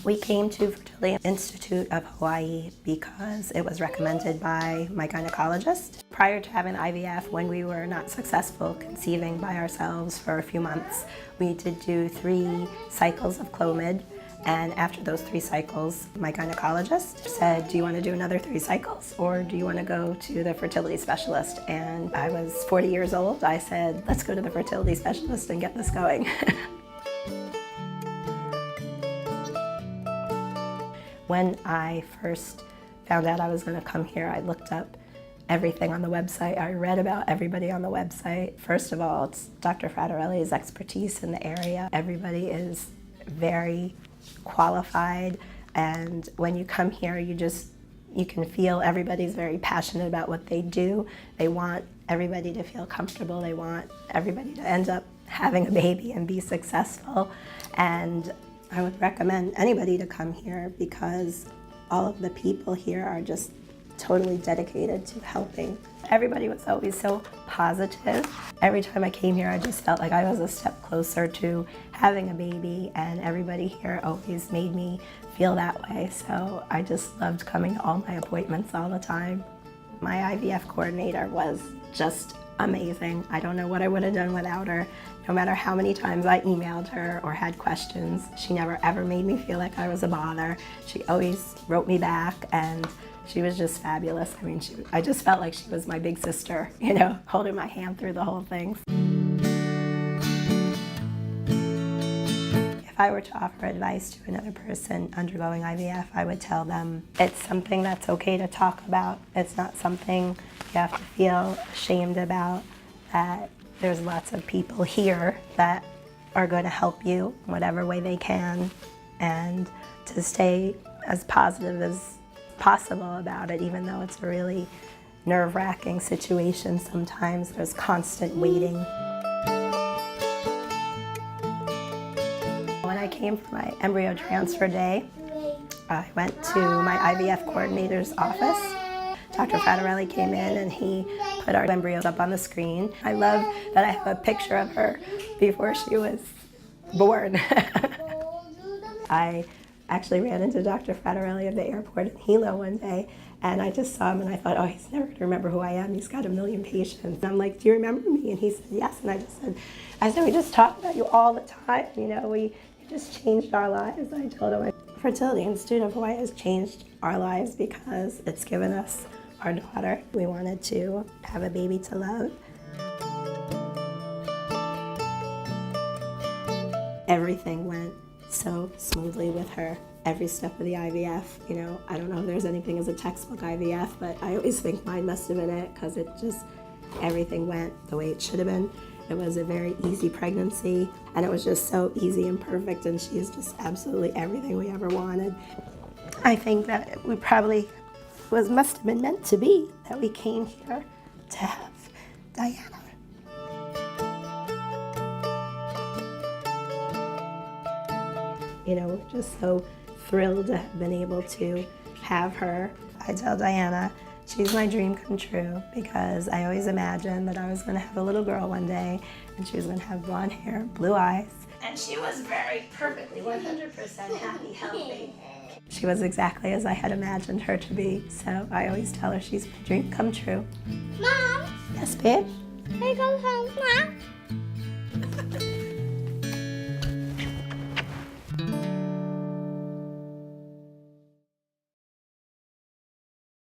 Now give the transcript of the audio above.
We came to Fertility Institute of Hawaii because it was recommended by my gynecologist. Prior to having IVF, when we were not successful conceiving by ourselves for a few months, we did do 3 cycles of Clomid. And after those 3 cycles, my gynecologist said, do you want to do another 3 cycles or do you want to go to the fertility specialist? And I was 40 years old. I said, let's go to the fertility specialist and get this going. When I first found out I was going to come here, I looked up everything on the website. I read about everybody on the website. First of all, it's Dr. Fratarelli's expertise in the area. Everybody is very qualified, and when you come here, you can feel everybody's very passionate about what they do. They want everybody to feel comfortable. They want everybody to end up having a baby and be successful. And I would recommend anybody to come here because all of the people here are just totally dedicated to helping. Everybody was always so positive. Every time I came here, I just felt like I was a step closer to having a baby, and everybody here always made me feel that way. So I just loved coming to all my appointments all the time. My IVF coordinator was just amazing. I don't know what I would have done without her. No matter how many times I emailed her or had questions, she never ever made me feel like I was a bother. She always wrote me back, and she was just fabulous. I mean, I just felt like she was my big sister, you know, holding my hand through the whole thing. If I were to offer advice to another person undergoing IVF, I would tell them it's something that's okay to talk about. It's not something you have to feel ashamed about, that there's lots of people here that are going to help you in whatever way they can, and to stay as positive as possible about it, even though it's a really nerve-wracking situation sometimes. There's constant waiting. When I came for my embryo transfer day, I went to my IVF coordinator's office. Dr. Fratarelli came in and he put our embryos up on the screen. I love that I have a picture of her before she was born. I actually ran into Dr. Fratarelli at the airport in Hilo one day, and I just saw him and I thought, oh, he's never going to remember who I am. He's got 1 million patients. And I'm like, do you remember me? And he said, yes. And I said, we just talk about you all the time. You know, you just changed our lives. I told him, Fertility Institute of Hawaii has changed our lives because it's given us our daughter. We wanted to have a baby to love. Everything went so smoothly with her. Every step of the IVF, you know, I don't know if there's anything as a textbook IVF, but I always think mine must have been it, because everything went the way it should have been. It was a very easy pregnancy, and it was just so easy and perfect, and she's just absolutely everything we ever wanted. I think that we probably must have been meant to be that we came here to have Diana. You know, we're just so thrilled to have been able to have her. I tell Diana, she's my dream come true, because I always imagined that I was going to have a little girl one day and she was going to have blonde hair, blue eyes. And she was very perfectly 100% happy, healthy. She was exactly as I had imagined her to be, so I always tell her she's my dream come true. Mom? Yes, babe? Can I go home now?